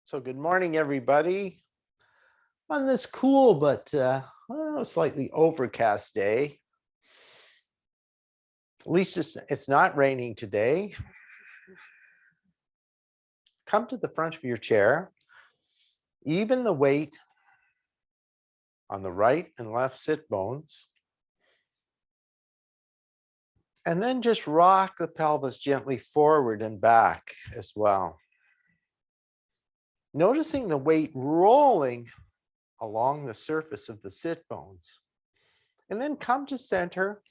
So good morning, everybody. On this cool but slightly overcast day. At least it's not raining today. Come to the front of your chair. Even the weight on the right and left sit bones. And then just rock the pelvis gently forward and back as well. Noticing the weight rolling along the surface of the sit bones. And then come to center.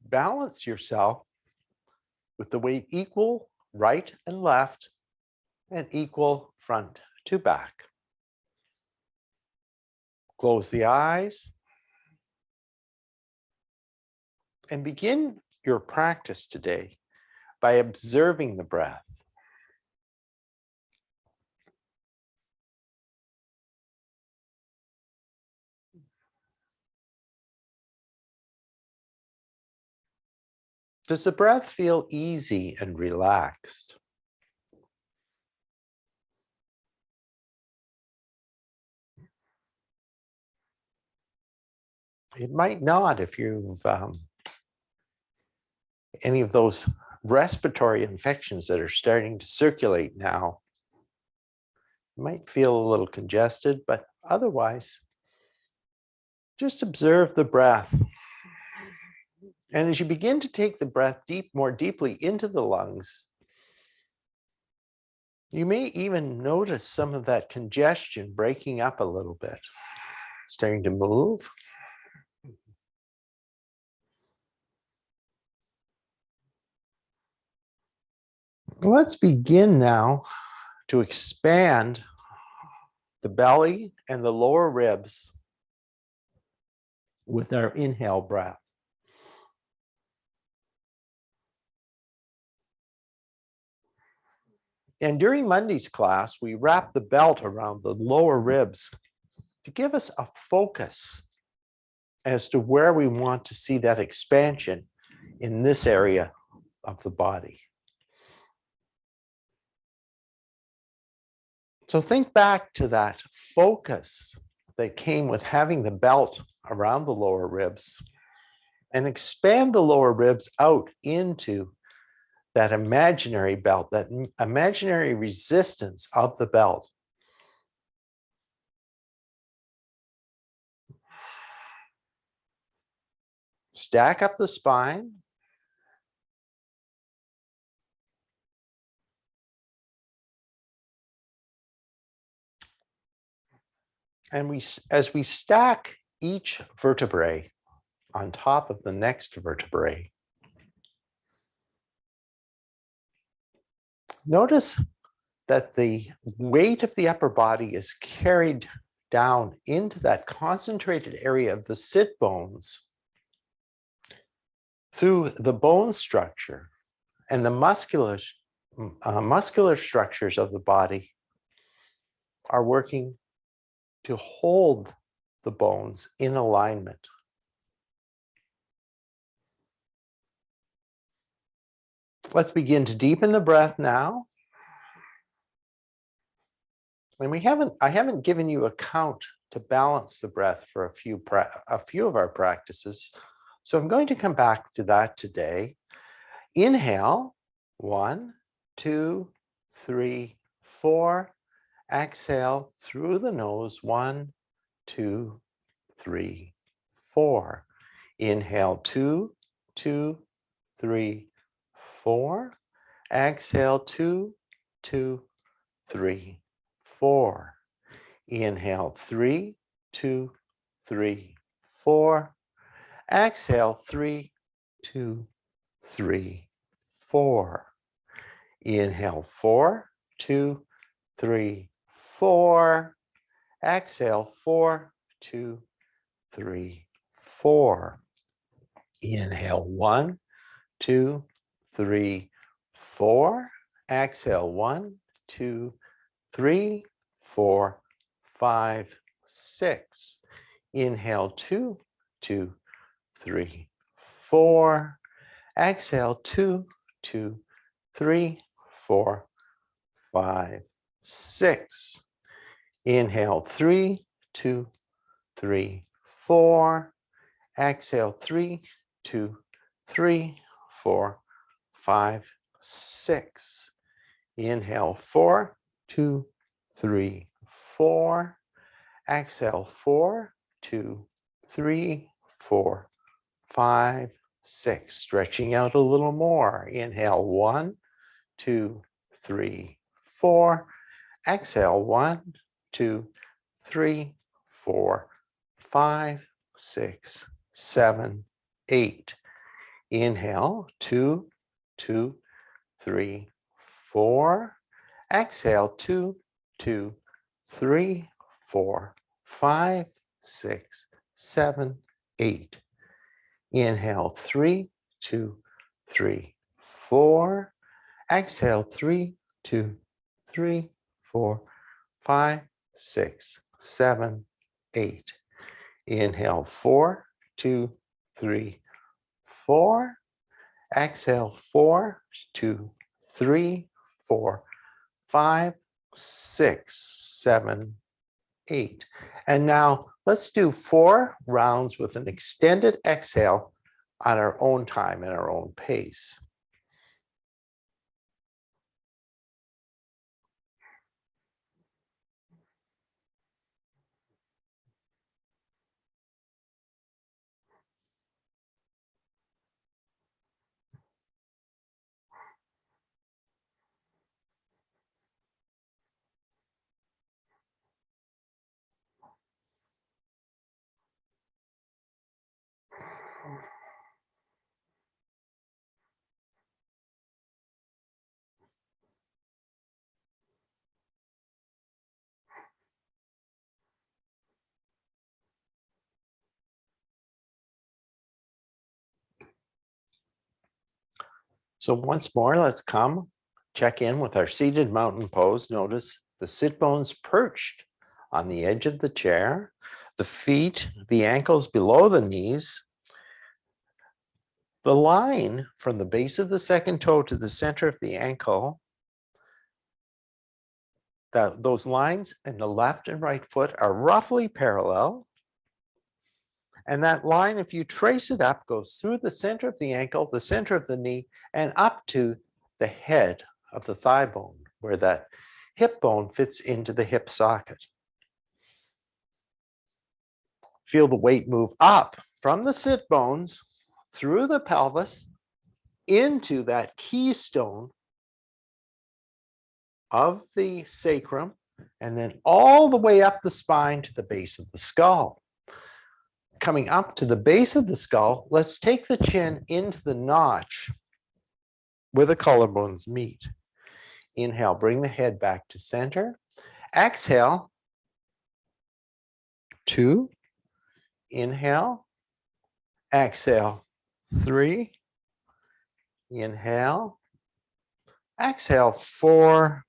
Balance yourself with the weight equal right and left and equal front to back. Close the eyes and begin your practice today by observing the breath. Does the breath feel easy and relaxed? It might not if you've any of those respiratory infections that are starting to circulate now. You might feel a little congested, but otherwise, just observe the breath. And as you begin to take the breath more deeply into the lungs, you may even notice some of that congestion breaking up a little bit, starting to move. Let's begin now to expand the belly and the lower ribs with our inhale breath. And during Monday's class, we wrapped the belt around the lower ribs to give us a focus as to where we want to see that expansion in this area of the body. So think back to that focus that came with having the belt around the lower ribs and expand the lower ribs out into that imaginary belt, that imaginary resistance of the belt. Stack up the spine. And as we stack each vertebrae on top of the next vertebrae, notice that the weight of the upper body is carried down into that concentrated area of the sit bones through the bone structure, and the muscular structures of the body are working to hold the bones in alignment. Let's begin to deepen the breath now. And I haven't given you a count to balance the breath for a few of our practices. So I'm going to come back to that today. Inhale, 1, 2, 3, 4. Exhale through the nose, 1, 2, 3, 4. Inhale, 2, 2, 3, 4. Exhale, 2, 2, 3, 4. Inhale, 3, 2, 3, 4. Exhale, 3, 2, 3, 4. Inhale, 4, 2, 3, 4. Exhale, 4, 2, 3, 4. Inhale, 1, 2, 3, 4. Exhale, 1, 2, 3, 4, 5, 6. Inhale, 2, 2, 3, 4. Exhale, 2, 2, 3, 4, 5, 6. Inhale, 3, 2, 3, 4. Exhale, 3, 2, 3, 4, 5, 6. Inhale, 4, 2, 3, 4. Exhale, 4, 2, 3, 4, 5, 6. Stretching out a little more. Inhale, 1, 2, 3, 4. Exhale, 1, 2, 3, 4, 5, 6, 7, 8. Inhale, 2, 2, 3, 4. Exhale, 2, 2, 3, 4, 5, 6, 7, 8. Inhale, 3, 2, 3, 4. Exhale, 3, 2, 3, 4, 5, 6, 7, 8. Inhale, 4, 2, 3, 4. Exhale, 4, 2, 3, 4, 5, 6, 7, 8. And now let's do 4 rounds with an extended exhale on our own time and our own pace. So once more, let's come check in with our seated mountain pose. Notice the sit bones perched on the edge of the chair, the feet, the ankles below the knees. The line from the base of the second toe to the center of the ankle, those lines in the left and right foot are roughly parallel. And that line, if you trace it up, goes through the center of the ankle, the center of the knee, and up to the head of the thigh bone, where that hip bone fits into the hip socket. Feel the weight move up from the sit bones, through the pelvis, into that keystone of the sacrum, and then all the way up the spine to the base of the skull. Coming up to the base of the skull, let's take the chin into the notch where the collarbones meet. Inhale, bring the head back to center. Exhale, 2. Inhale. Exhale, 3. Inhale. Exhale, 4.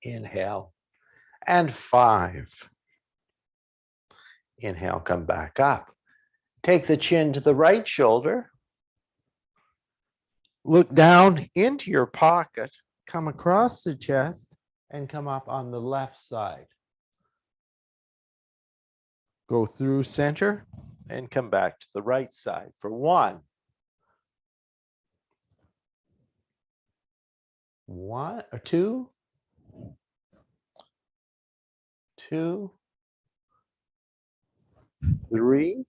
Inhale. And 5. Inhale, come back up. Take the chin to the right shoulder. Look down into your pocket, come across the chest, and come up on the left side. Go through center and come back to the right side for 1. 1 or 2. 2. 3.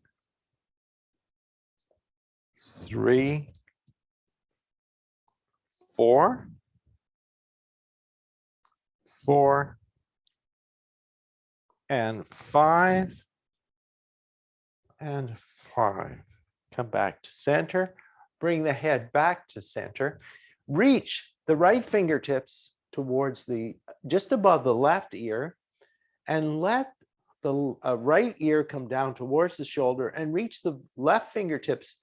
3. 4. 4. And 5. And 5. Come back to center. Bring the head back to center. Reach the right fingertips towards just above the left ear, and let the right ear come down towards the shoulder, and reach the left fingertips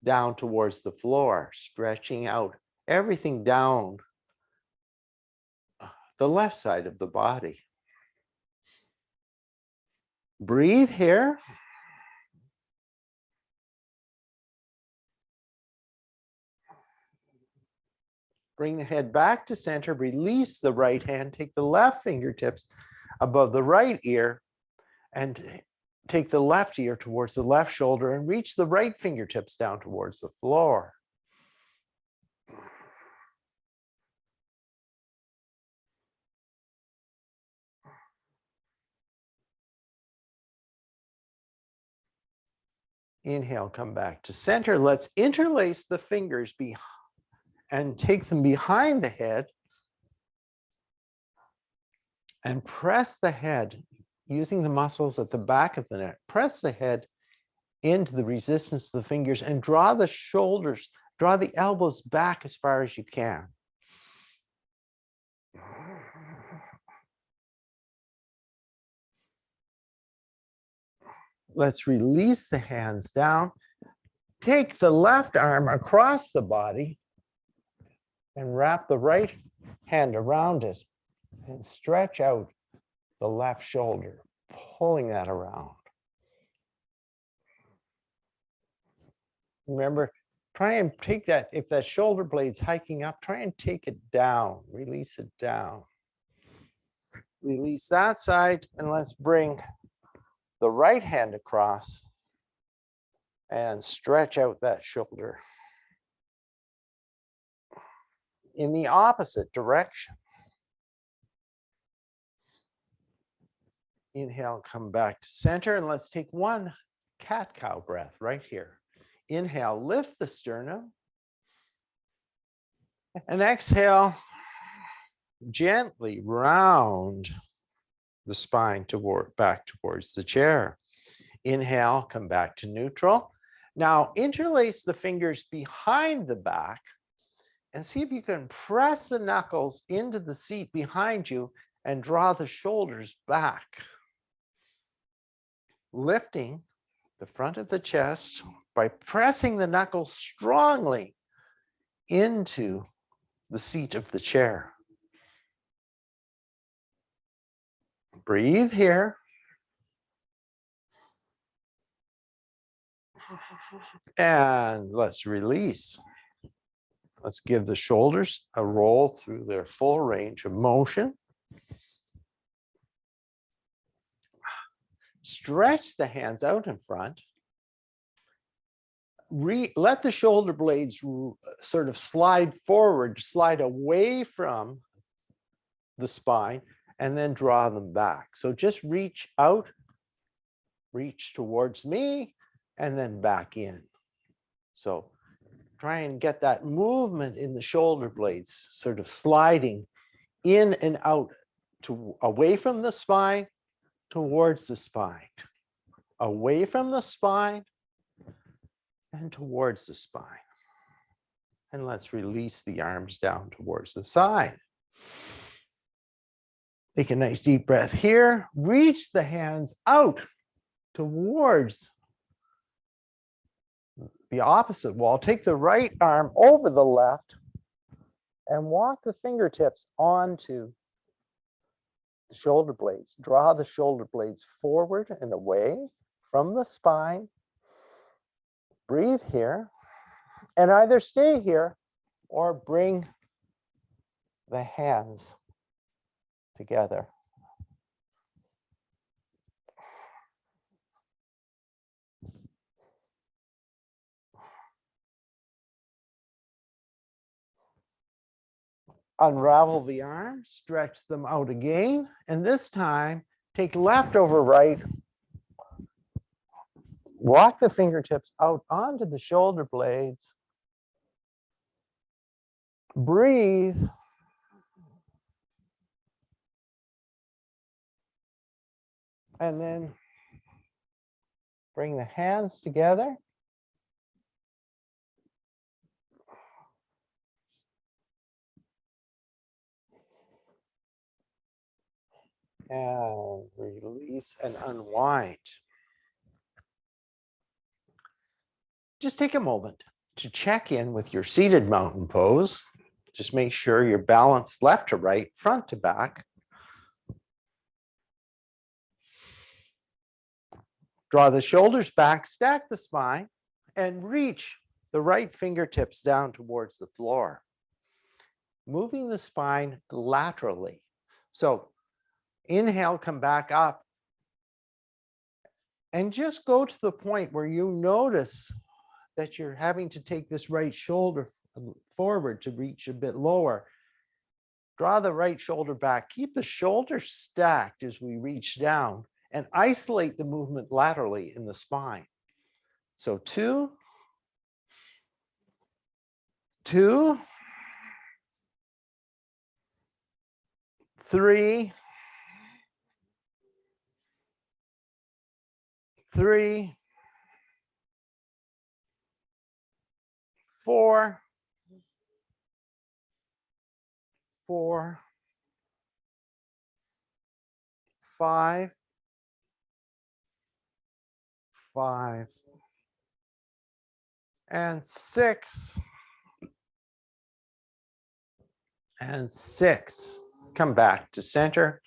down towards the floor, stretching out everything down the left side of the body. Breathe here. Bring the head back to center, release the right hand, take the left fingertips above the right ear, and take the left ear towards the left shoulder and reach the right fingertips down towards the floor. Inhale, come back to center. Let's interlace the fingers and take them behind the head and press the head using the muscles at the back of the neck. Press the head into the resistance of the fingers and draw the shoulders, draw the elbows back as far as you can. Let's release the hands down. Take the left arm across the body and wrap the right hand around it and stretch out the left shoulder, pulling that around. Remember, try and take that, if that shoulder blade's hiking up, try and take it down, release it down. Release that side, and let's bring the right hand across and stretch out that shoulder in the opposite direction. Inhale, come back to center, and let's take one cat-cow breath right here. Inhale, lift the sternum, and exhale, gently round the spine back towards the chair. Inhale, come back to neutral. Now interlace the fingers behind the back and see if you can press the knuckles into the seat behind you and draw the shoulders back. Lifting the front of the chest by pressing the knuckles strongly into the seat of the chair. Breathe here. And let's release. Let's give the shoulders a roll through their full range of motion. Stretch the hands out in front. Let the shoulder blades sort of slide forward, slide away from the spine, and then draw them back. So just reach out, reach towards me, and then back in. So try and get that movement in the shoulder blades, sort of sliding in and out, away from the spine, towards the spine, away from the spine, and towards the spine. And let's release the arms down towards the side. Take a nice deep breath here. Reach the hands out towards the opposite wall. Take the right arm over the left and walk the fingertips onto the shoulder blades. Draw the shoulder blades forward and away from the spine. Breathe here and either stay here or bring the hands together. Unravel the arms, stretch them out again, and this time take left over right. Walk the fingertips out onto the shoulder blades. Breathe. And then bring the hands together. And release and unwind. Just take a moment to check in with your seated mountain pose. Just make sure you're balanced left to right, front to back. Draw the shoulders back, stack the spine, and reach the right fingertips down towards the floor. moving the spine laterally. So inhale, come back up, and just go to the point where you notice that you're having to take this right shoulder forward to reach a bit lower. Draw the right shoulder back. Keep the shoulder stacked as we reach down and isolate the movement laterally in the spine. So 2, 2, 3, 3, 4, 4, 5, 5, and 6, and 6. Come back to center.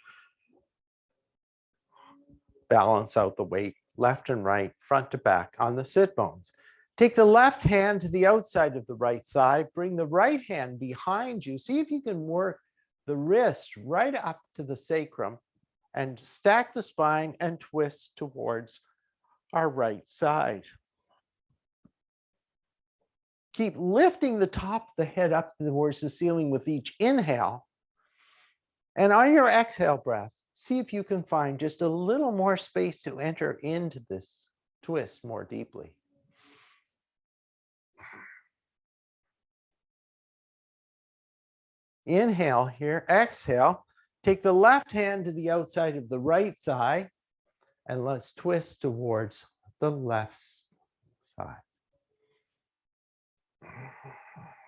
Balance out the weight, left and right, front to back on the sit bones. Take the left hand to the outside of the right thigh. Bring the right hand behind you. See if you can work the wrist right up to the sacrum and stack the spine and twist towards our right side. Keep lifting the top of the head up towards the ceiling with each inhale. And on your exhale breath, see if you can find just a little more space to enter into this twist more deeply. Inhale here, exhale. Take the left hand to the outside of the right thigh and let's twist towards the left side.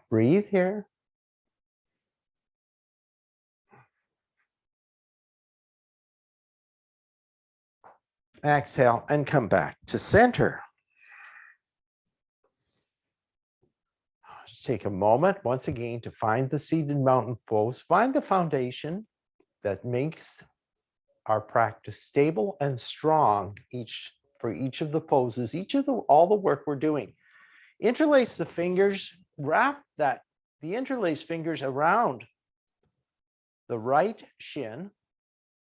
Breathe here. Exhale and come back to center. Just take a moment once again to find the seated mountain pose. Find the foundation that makes our practice stable and strong for each of the poses, all the work we're doing. Interlace the fingers, wrap the interlaced fingers around the right shin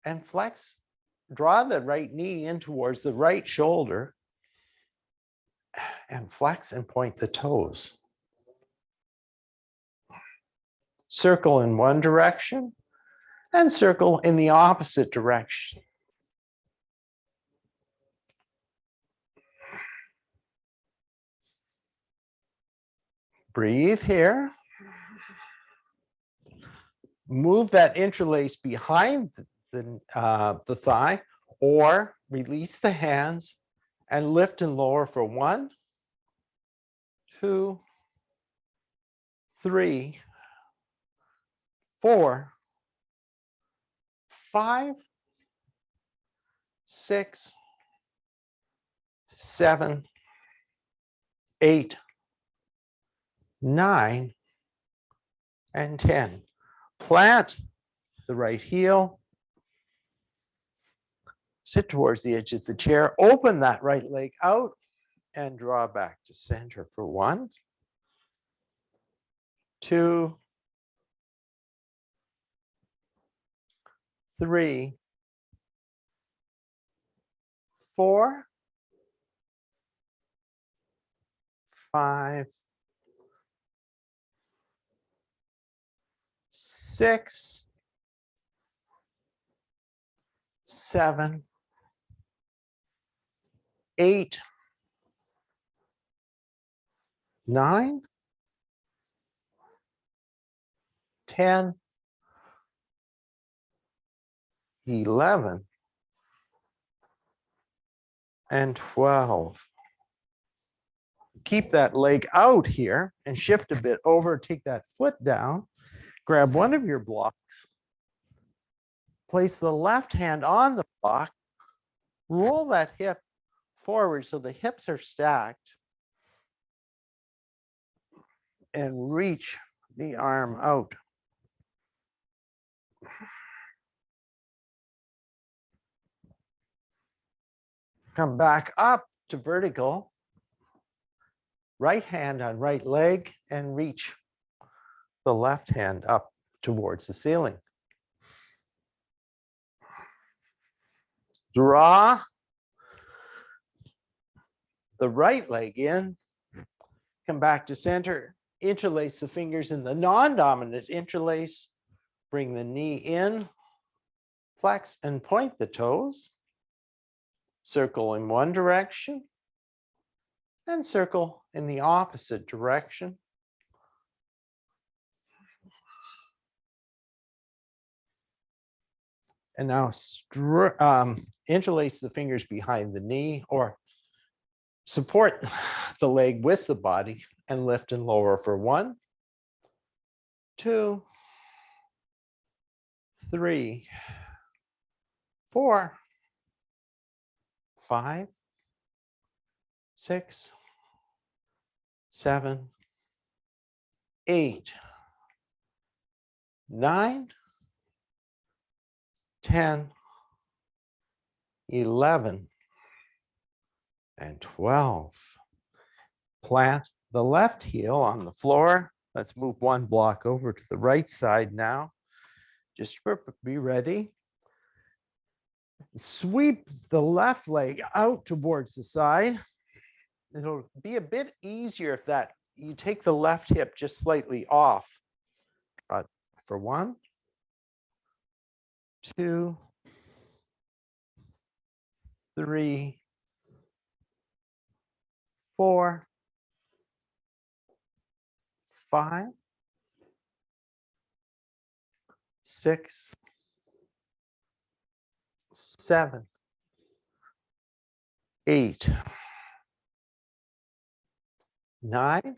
and flex. Draw the right knee in towards the right shoulder and flex and point the toes. Circle in one direction and circle in the opposite direction. Breathe here. Move that interlace behind the thigh, or release the hands and lift and lower for 1, 2, 3, 4, 5, 6, 7, 8, 9, and 10. Plant the right heel. Sit towards the edge of the chair. Open that right leg out and draw back to center for 1, 2, 3, 4, 5, 6, 7, 8, 9, 10, 11, and 12. Keep that leg out here and shift a bit over. Take that foot down. Grab one of your blocks. Place the left hand on the block. Roll that hip forward so the hips are stacked. And reach the arm out. Come back up to vertical. Right hand on right leg and reach the left hand up towards the ceiling. Draw the right leg in, come back to center, interlace the fingers in the non-dominant interlace, bring the knee in, flex and point the toes, circle in one direction, and circle in the opposite direction. And now interlace the fingers behind the knee or support the leg with the body and lift and lower for 1, 2, 3, 4, 5, 6, 7, 8, 9, 10, 11, and 12. Plant the left heel on the floor. Let's move one block over to the right side now. Just be ready. Sweep the left leg out towards the side. It'll be a bit easier if you take the left hip just slightly off. For 1, 2, 3, 4, 5, 6, 7, 8, 9,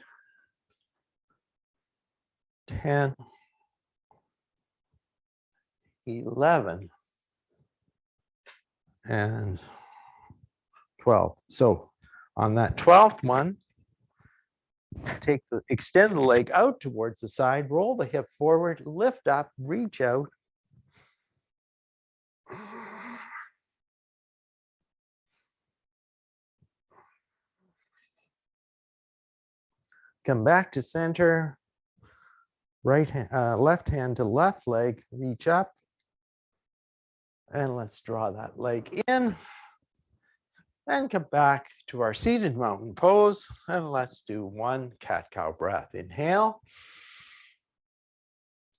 10, 11, and 12. So on that 12th one, extend the leg out towards the side, roll the hip forward, lift up, reach out. Come back to center, left hand to left leg, reach up. And let's draw that leg in. And come back to our seated mountain pose. And let's do 1 cat-cow breath. Inhale.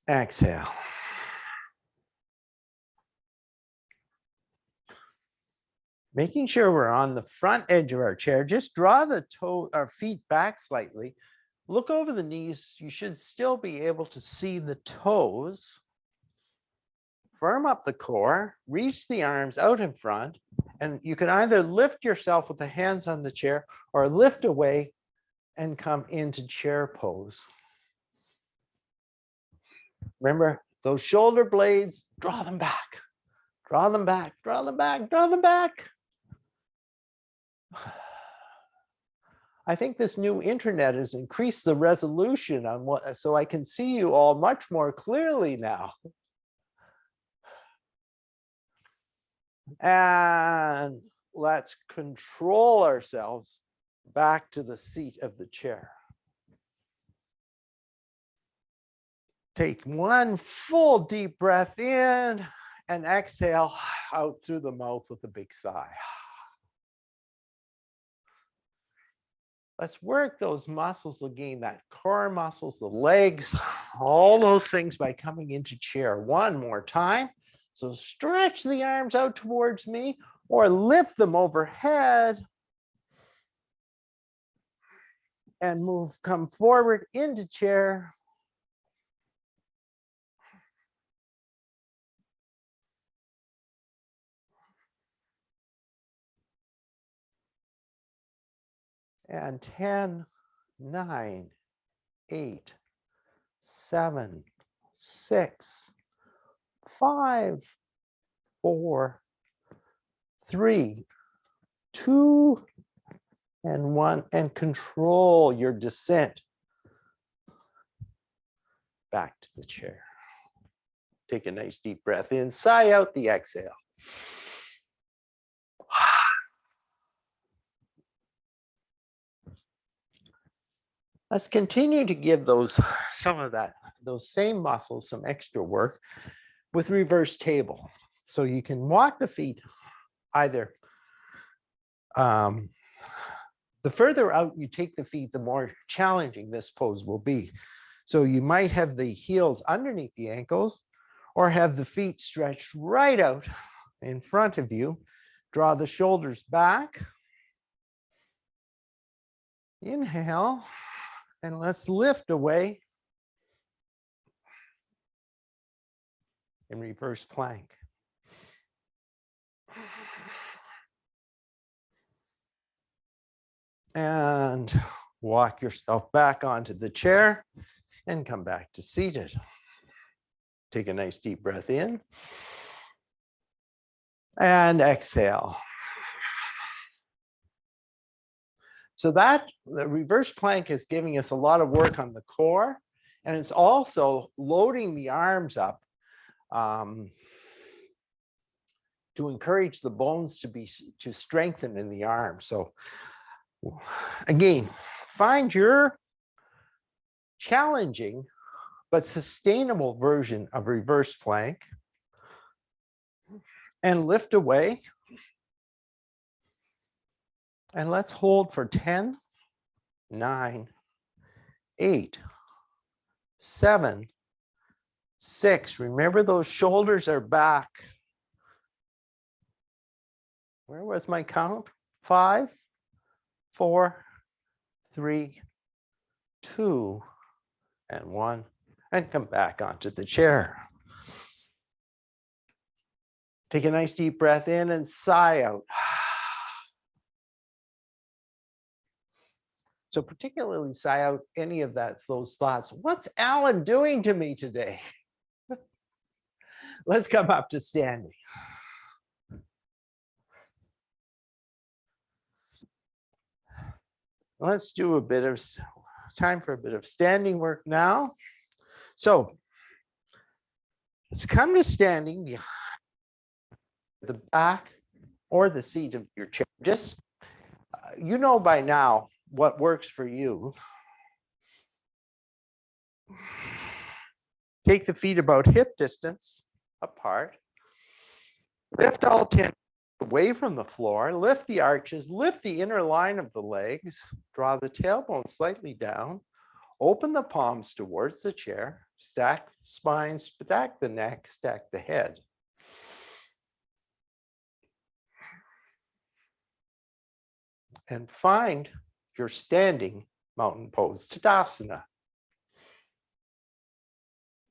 Exhale. Making sure we're on the front edge of our chair. Just draw our feet back slightly. Look over the knees. You should still be able to see the toes. Firm up the core, reach the arms out in front, and you can either lift yourself with the hands on the chair or lift away and come into chair pose. Remember, those shoulder blades, draw them back, draw them back, draw them back, draw them back. I think this new internet has increased the resolution on so I can see you all much more clearly now. And let's control ourselves back to the seat of the chair. Take 1 full deep breath in and exhale out through the mouth with a big sigh. Let's work those muscles again, that core muscles, the legs, all those things by coming into chair 1 more time. So stretch the arms out towards me or lift them overhead and come forward into chair. And 10, 9, 8, 7, 6, 5, 4, 3, 2, and 1, and control your descent back to the chair. Take a nice deep breath in, sigh out the exhale. Let's continue to give some of that those same muscles some extra work with reverse table. So you can walk the feet either. The further out you take the feet, the more challenging this pose will be. So you might have the heels underneath the ankles or have the feet stretched right out in front of you. Draw the shoulders back. Inhale, and let's lift away in reverse plank. And walk yourself back onto the chair and come back to seated. Take a nice deep breath in and exhale. So that the reverse plank is giving us a lot of work on the core, and it's also loading the arms up to encourage the bones to strengthen in the arms. So again, find your challenging but sustainable version of reverse plank and lift away. And let's hold for 10, 9, 8, 7, 6. Remember, those shoulders are back. Where was my count? 5, 4, 3, 2, and 1. And come back onto the chair. Take a nice deep breath in and sigh out. So particularly sigh out any of those thoughts. What's Allan doing to me today? Let's come up to standing. Let's do time for a bit of standing work now. So let's come to standing behind the back or the seat of your chair. Just, you know by now what works for you. Take the feet about hip distance apart. Lift all 10 away from the floor. Lift the arches. Lift the inner line of the legs. Draw the tailbone slightly down. Open the palms towards the chair. Stack the spine, stack the neck, stack the head. And find your standing mountain pose, Tadasana.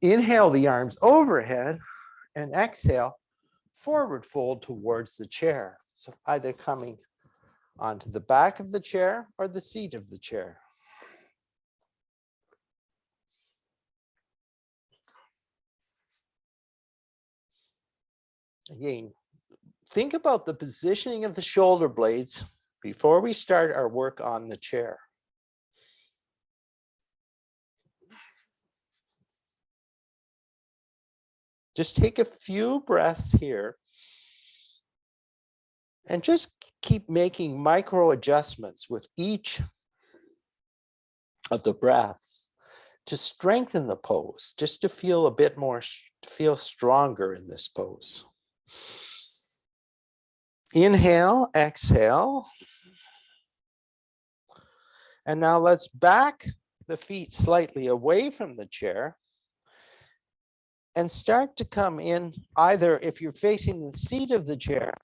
Inhale the arms overhead and exhale, forward fold towards the chair. So either coming onto the back of the chair or the seat of the chair. Again, think about the positioning of the shoulder blades before we start our work on the chair. Just take a few breaths here and just keep making micro adjustments with each of the breaths to strengthen the pose, just to feel a bit more, to feel stronger in this pose. Inhale, exhale. And now let's back the feet slightly away from the chair and start to come in, either if you're facing the seat of the chair,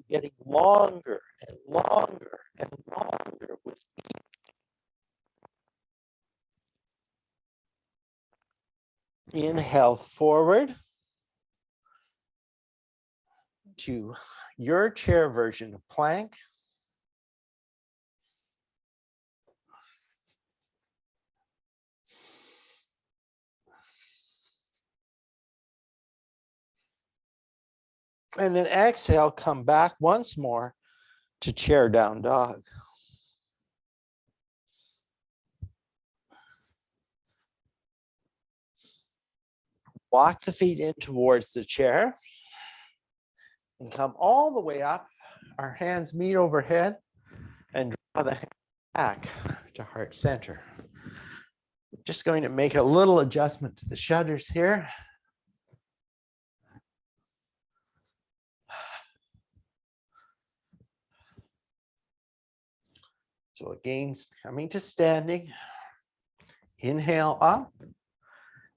getting longer and longer and longer with inhale forward to your chair version of plank. And then exhale, come back once more to chair down dog. Walk the feet in towards the chair and come all the way up. Our hands meet overhead and draw the hand back to heart center. Just going to make a little adjustment to the shutters here. So again, coming to standing. Inhale up.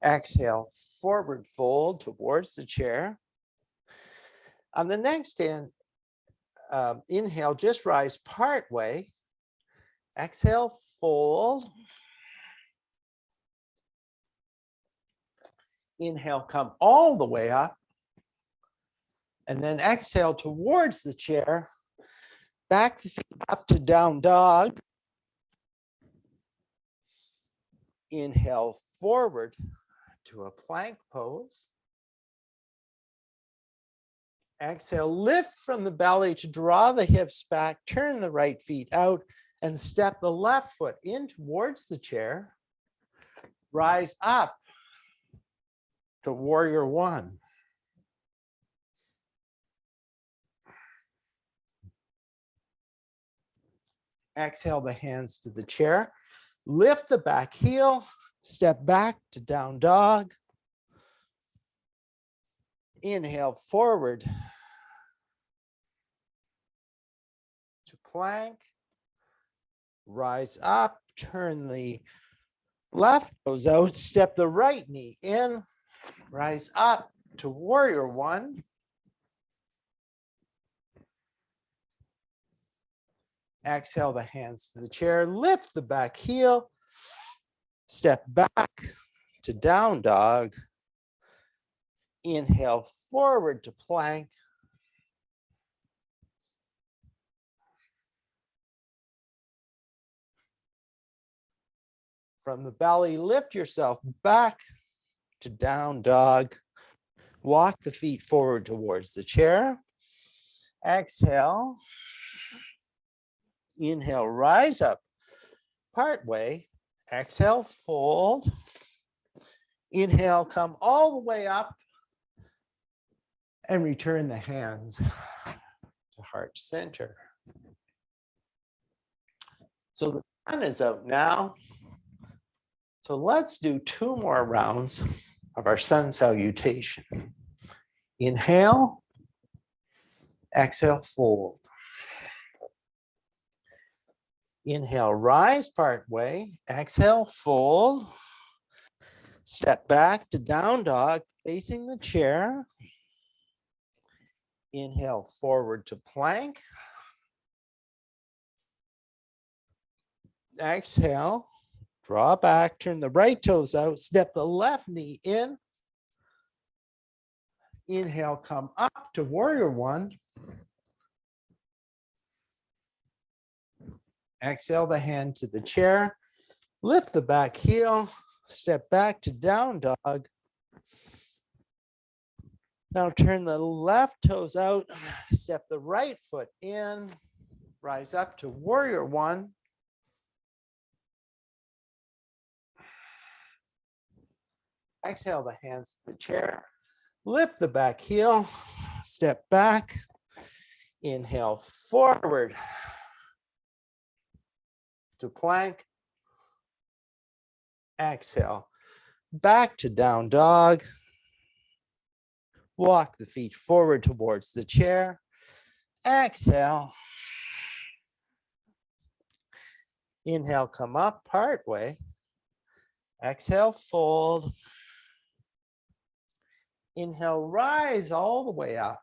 Exhale, forward fold towards the chair. On the next inhale, just rise part way. Exhale, fold. Inhale, come all the way up. And then exhale towards the chair. Back the feet up to down dog. Inhale forward to a plank pose. Exhale, lift from the belly to draw the hips back, turn the right feet out, and step the left foot in towards the chair. Rise up to warrior one. Exhale the hands to the chair. Lift the back heel, step back to down dog. Inhale forward to plank. Rise up, turn the left toes out, step the right knee in. Rise up to warrior one. Exhale the hands to the chair, lift the back heel, step back to down dog. Inhale forward to plank. From the belly, lift yourself back to down dog. Walk the feet forward towards the chair. Exhale. Inhale, rise up part way. Exhale, fold. Inhale, come all the way up and return the hands to heart center. So the sun is out now. So let's do 2 more rounds of our sun salutation. Inhale, exhale, fold. Inhale, rise part way. Exhale, fold. Step back to down dog, facing the chair. Inhale forward to plank. Exhale, draw back, turn the right toes out, step the left knee in. Inhale, come up to warrior one. Exhale the hand to the chair. Lift the back heel, step back to down dog. Now turn the left toes out, step the right foot in, rise up to warrior one. Exhale the hands to the chair. Lift the back heel, step back, inhale forward to plank. Exhale, back to down dog. Walk the feet forward towards the chair. Exhale. Inhale, come up part way. Exhale, fold. Inhale, rise all the way up.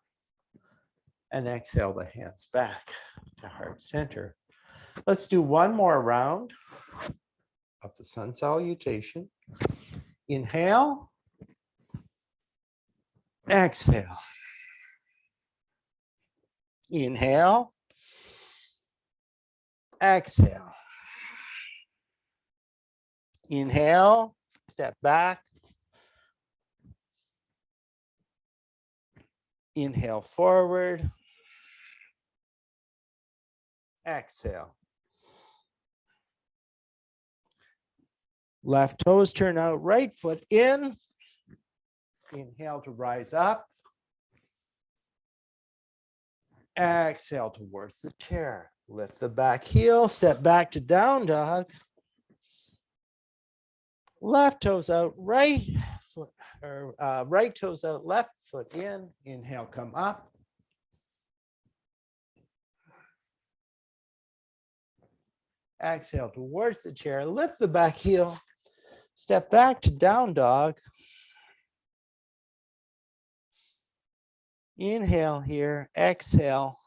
And exhale the hands back to heart center. Let's do 1 more round of the sun salutation. Inhale. Exhale. Inhale. Exhale. Inhale. Step back. Inhale forward. Exhale. Left toes turn out, right foot in. Inhale to rise up. Exhale towards the chair. Lift the back heel, step back to down dog. Left toes out, right foot, or right toes out, left foot in. Inhale, come up. Exhale towards the chair. Lift the back heel. Step back to down dog. Inhale here. Exhale.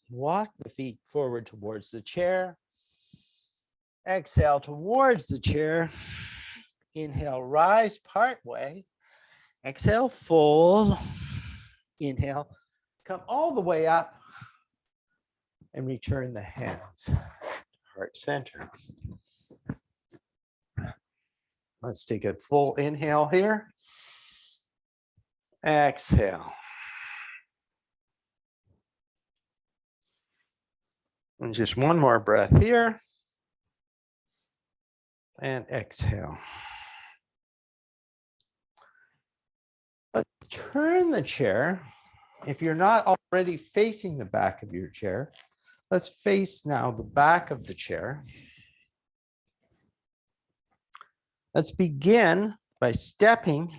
Walk the feet forward towards the chair. Exhale towards the chair. Inhale, rise part way. Exhale, fold. Inhale, come all the way up and return the hands. Heart center. Let's take a full inhale here. Exhale. And just one more breath here. And exhale. Let's turn the chair. If you're not already facing the back of your chair, let's face now the back of the chair. Let's begin by stepping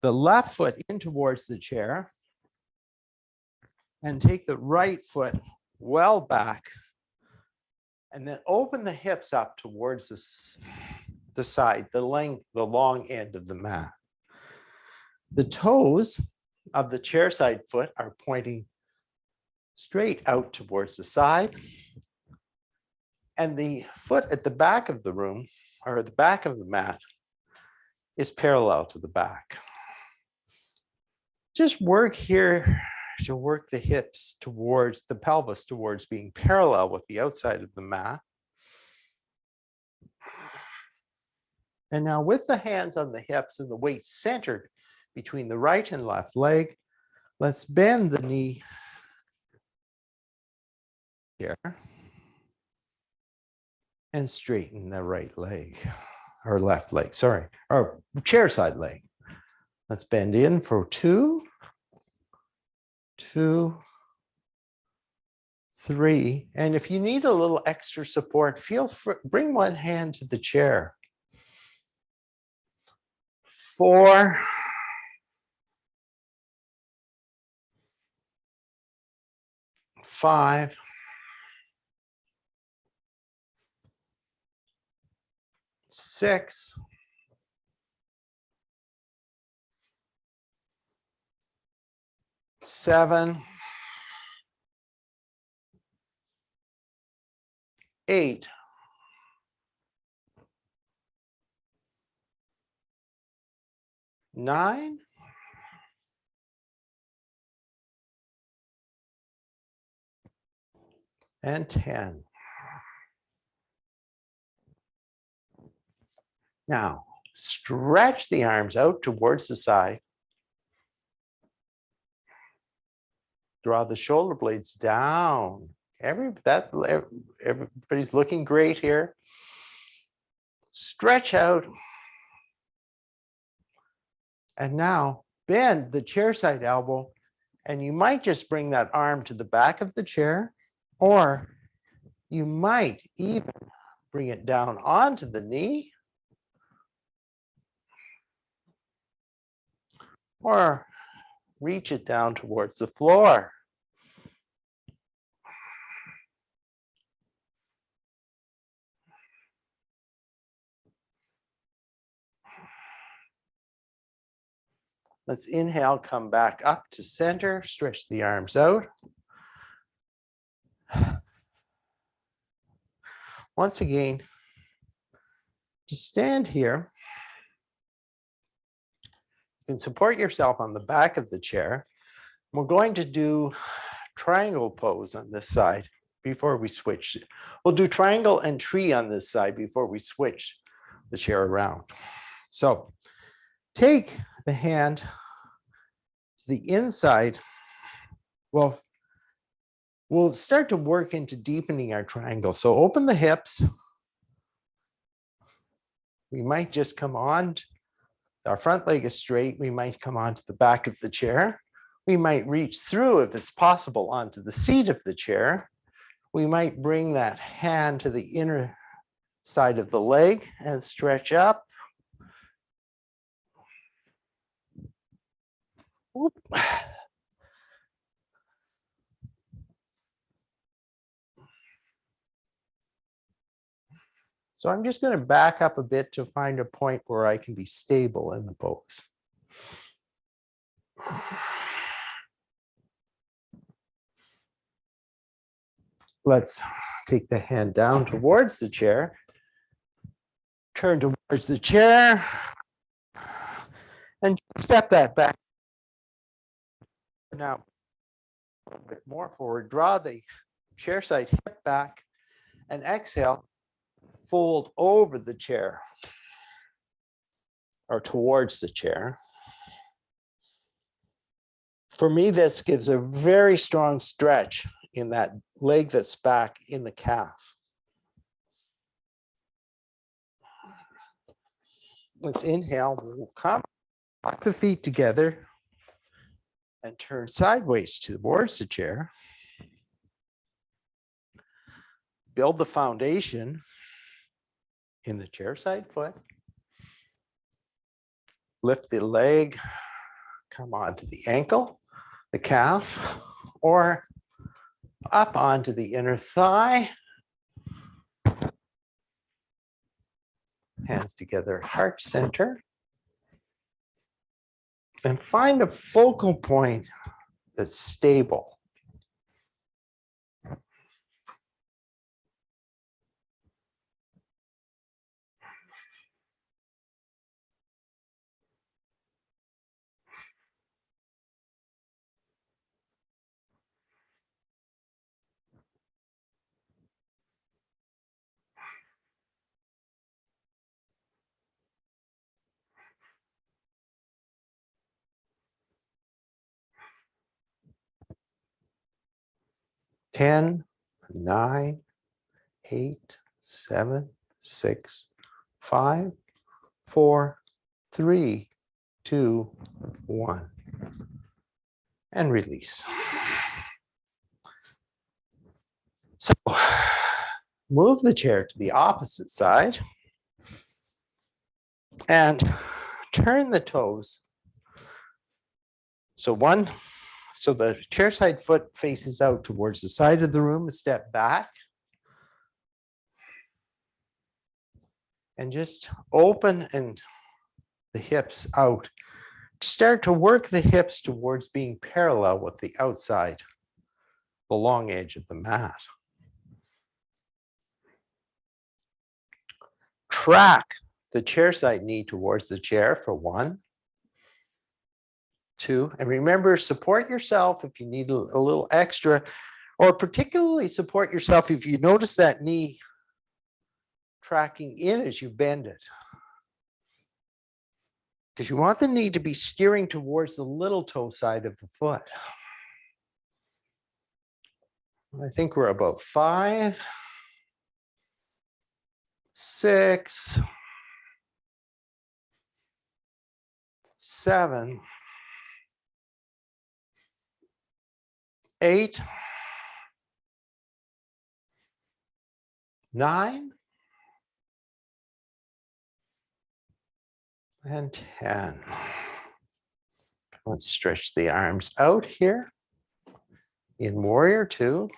the left foot in towards the chair and take the right foot well back, and then open the hips up towards the side, the long end of the mat. The toes of the chair side foot are pointing straight out towards the side, and the foot at the back of the room, or the back of the mat, is parallel to the back. Just work here to work the hips towards the pelvis, towards being parallel with the outside of the mat. And now with the hands on the hips and the weight centered between the right and left leg, let's bend the knee here and straighten the right leg, or left leg, sorry, or chair side leg. Let's bend in for 2, 2, 3. And if you need a little extra support, feel free, bring one hand to the chair. 4, 5, 6, 7, 8, 9, and 10. Now, stretch the arms out towards the side. Draw the shoulder blades down. Everybody's looking great here. Stretch out. And now bend the chair side elbow, and you might just bring that arm to the back of the chair, or you might even bring it down onto the knee, or reach it down towards the floor. Let's inhale, come back up to center, stretch the arms out. Once again, just stand here. You can support yourself on the back of the chair. We're going to do triangle pose on this side before we switch. We'll do triangle and tree on this side before we switch the chair around. So take the hand the inside, well, we'll start to work into deepening our triangle. So open the hips. We might just come on. Our front leg is straight. We might come onto the back of the chair. We might reach through, if it's possible, onto the seat of the chair. We might bring that hand to the inner side of the leg and stretch up. Whoop. So I'm just going to back up a bit to find a point where I can be stable in the pose. Let's take the hand down towards the chair. Turn towards the chair. And step that back. Now, a bit more forward. Draw the chair side hip back. And exhale. Fold over the chair. Or towards the chair. For me, this gives a very strong stretch in that leg that's back in the calf. Let's inhale. We'll come, lock the feet together, and turn sideways towards the chair. Build the foundation in the chair side foot. Lift the leg, come onto the ankle, the calf, or up onto the inner thigh. Hands together, heart center. And find a focal point that's stable. Ten, 9, 8, 7, 6, 5, 4, 3, 2, 1. And release. So move the chair to the opposite side and turn the toes. So the chair side foot faces out towards the side of the room, step back. And just open and the hips out. Start to work the hips towards being parallel with the outside, the long edge of the mat. Track the chair side knee towards the chair for 1, 2, and remember, support yourself if you need a little extra, or particularly support yourself if you notice that knee tracking in as you bend it. Because you want the knee to be steering towards the little toe side of the foot. I think we're about 5, 6, 7, 8, 9, and 10. Let's stretch the arms out here in Warrior 2.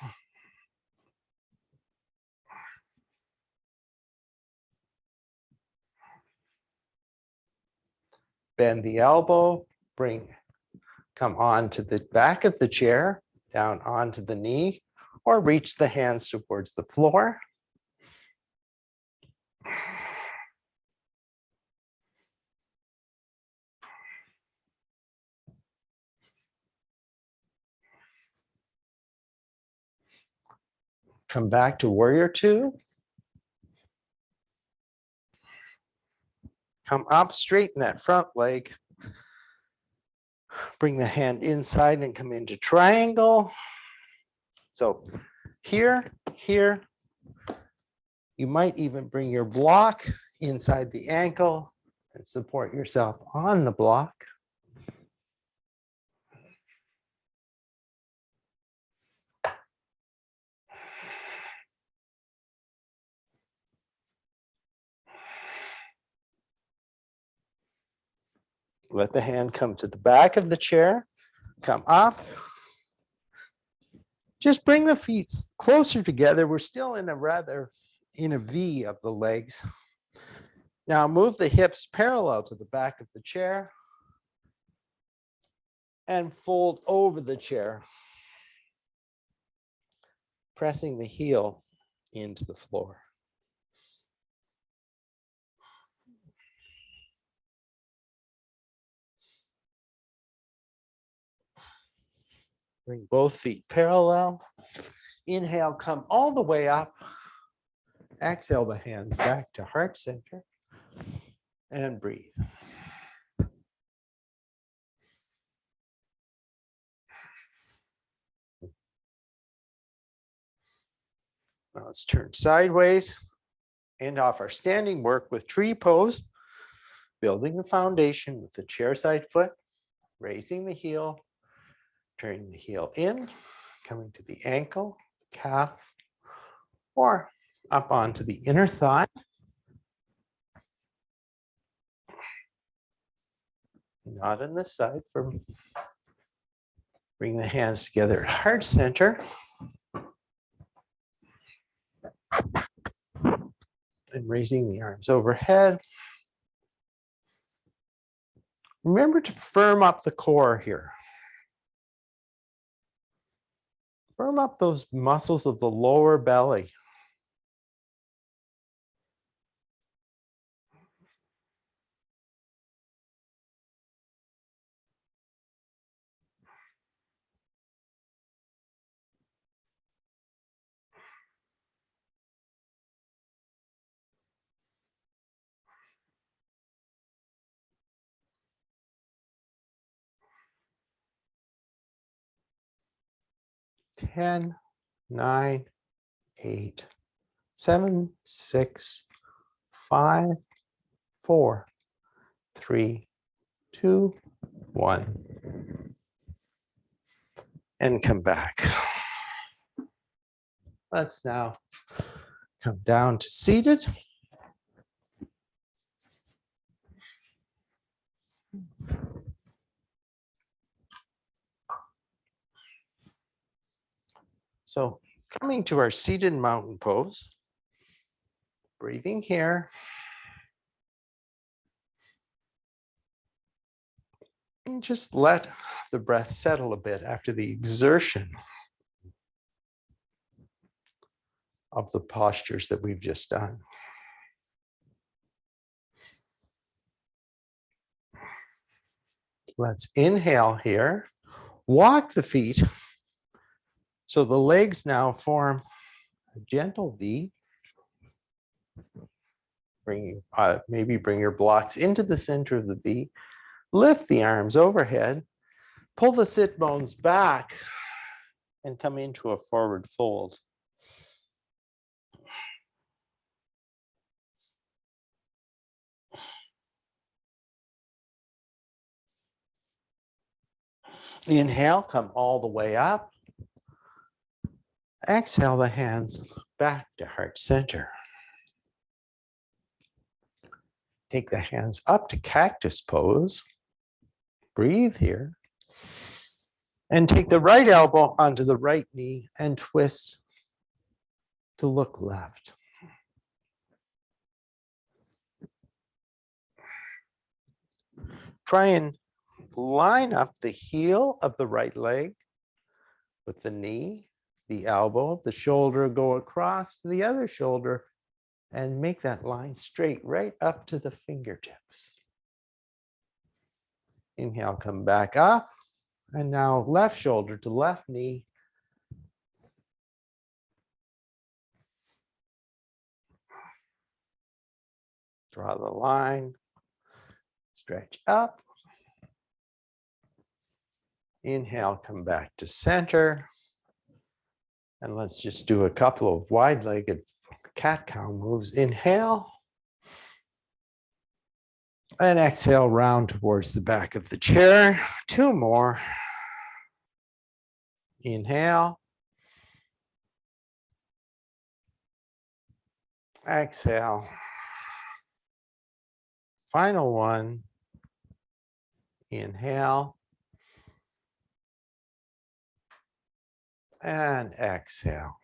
Bend the elbow, come onto the back of the chair, down onto the knee, or reach the hands towards the floor. Come back to Warrior 2. Come up, straighten that front leg. Bring the hand inside and come into triangle. So here, here. You might even bring your block inside the ankle and support yourself on the block. Let the hand come to the back of the chair, come up. Just bring the feet closer together. We're still in a V of the legs. Now move the hips parallel to the back of the chair and fold over the chair, pressing the heel into the floor. Bring both feet parallel. Inhale, come all the way up. Exhale the hands back to heart center and breathe. Now let's turn sideways, end off our standing work with tree pose, building the foundation with the chair side foot, raising the heel, turning the heel in, coming to the ankle, calf, or up onto the inner thigh. Not on this side. Bring the hands together at heart center. And raising the arms overhead. Remember to firm up the core here. Firm up those muscles of the lower belly. Ten, 9, 8, 7, 6, 5, 4, 3, 2, 1. And come back. Let's now come down to seated. So coming to our seated mountain pose, breathing here. And just let the breath settle a bit after the exertion of the postures that we've just done. Let's inhale here. Walk the feet. So the legs now form a gentle V. Maybe bring your blocks into the center of the V. Lift the arms overhead. Pull the sit bones back and come into a forward fold. Inhale, come all the way up. Exhale the hands back to heart center. Take the hands up to cactus pose. Breathe here. And take the right elbow onto the right knee and twist to look left. Try and line up the heel of the right leg with the knee, the elbow, the shoulder, go across to the other shoulder and make that line straight right up to the fingertips. Inhale, come back up. And now left shoulder to left knee. Draw the line, stretch up. Inhale, come back to center. And let's just do a couple of wide-legged cat-cow moves. Inhale. And exhale, round towards the back of the chair. 2 more. Inhale. Exhale. Final one. Inhale. And exhale.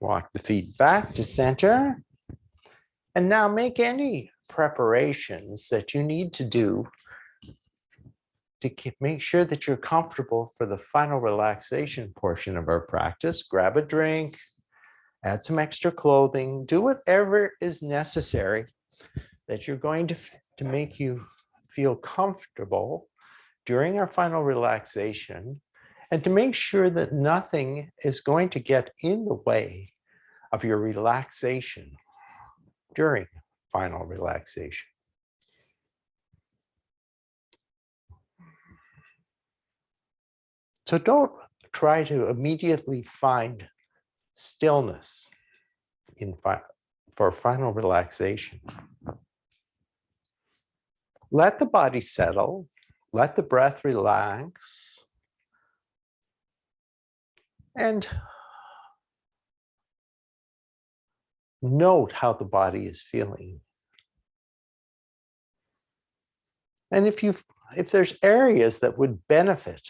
Walk the feet back to center. And now make any preparations that you need to do to make sure that you're comfortable for the final relaxation portion of our practice. Grab a drink, add some extra clothing, do whatever is necessary that you're going to make you feel comfortable during our final relaxation, and to make sure that nothing is going to get in the way of your relaxation during final relaxation. So don't try to immediately find stillness for final relaxation. Let the body settle, let the breath relax, and note how the body is feeling. And if there's areas that would benefit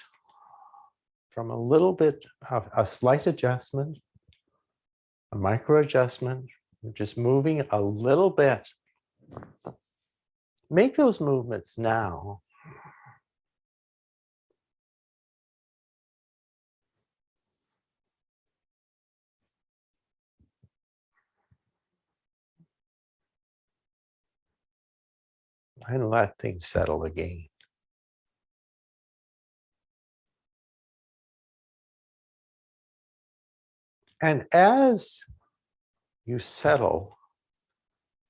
from a little bit of a slight adjustment, a micro adjustment, just moving a little bit, make those movements now. And let things settle again. And as you settle,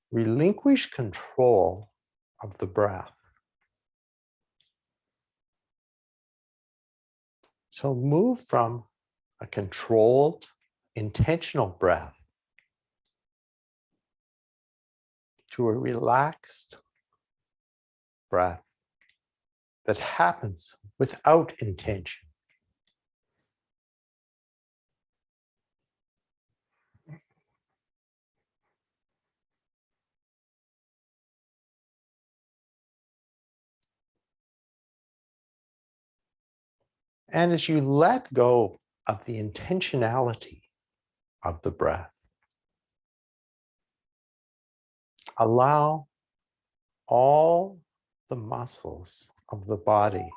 relinquish control of the breath. So move from a controlled, intentional breath to a relaxed breath that happens without intention. And as you let go of the intentionality of the breath, allow all the muscles of the body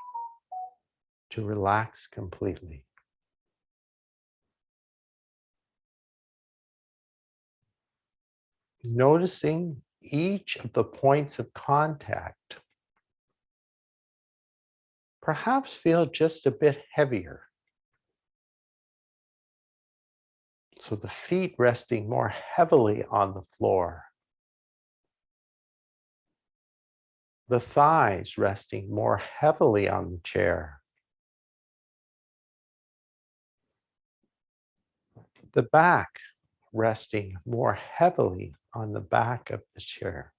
to relax completely. Noticing each of the points of contact, perhaps feel just a bit heavier. So the feet resting more heavily on the floor. The thighs resting more heavily on the chair. The back resting more heavily on the back of the chair.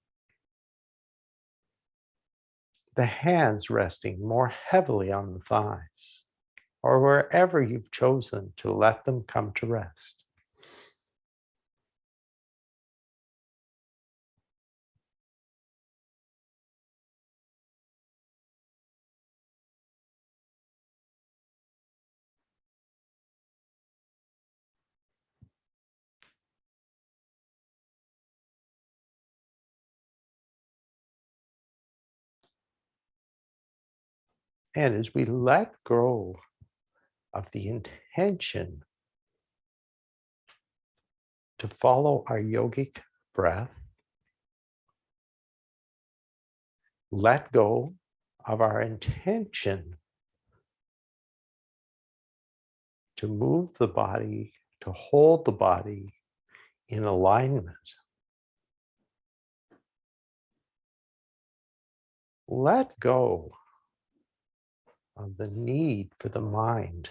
The hands resting more heavily on the thighs, or wherever you've chosen to let them come to rest. And as we let go of the intention to follow our yogic breath, let go of our intention to move the body, to hold the body in alignment. let go of the need for the mind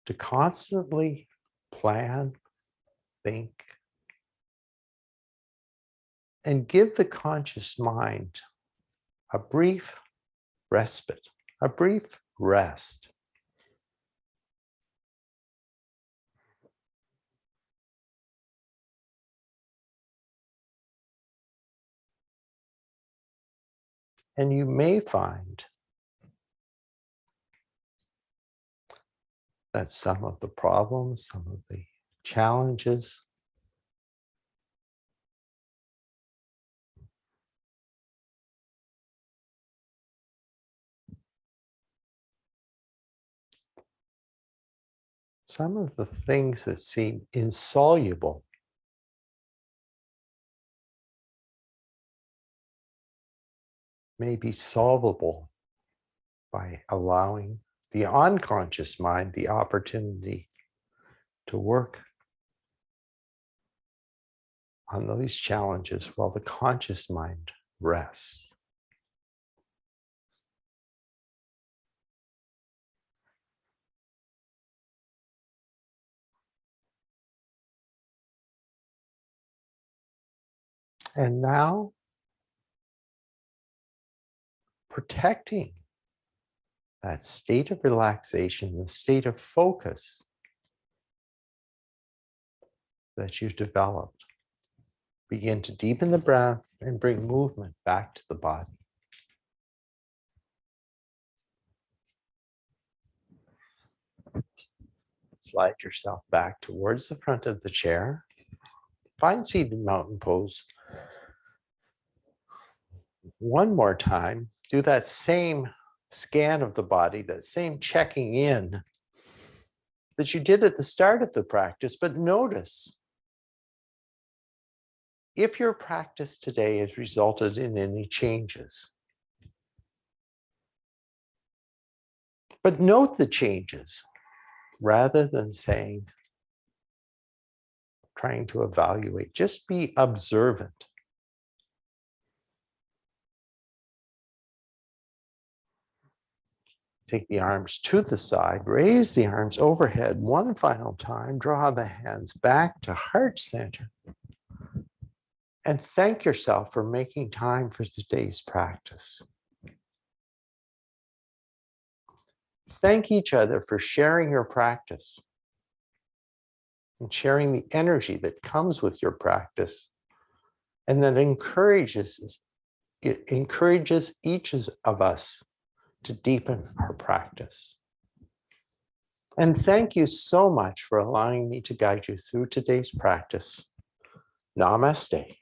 to constantly plan, think, and give the conscious mind a brief respite, a brief rest. And you may find that some of the problems, some of the challenges some of the things that seem insoluble may be solvable by allowing the unconscious mind the opportunity to work on those challenges while the conscious mind rests. And now, protecting that state of relaxation, the state of focus that you've developed. Begin to deepen the breath and bring movement back to the body. Slide yourself back towards the front of the chair. Find seated mountain pose. One more time, do that same scan of the body, that same checking in that you did at the start of the practice, but notice if your practice today has resulted in any changes. But note the changes rather than trying to evaluate, just be observant. Take the arms to the side, raise the arms overhead one final time, draw the hands back to heart center, and thank yourself for making time for today's practice. Thank each other for sharing your practice and sharing the energy that comes with your practice, and that encourages each of us to deepen our practice. And thank you so much for allowing me to guide you through today's practice. Namaste.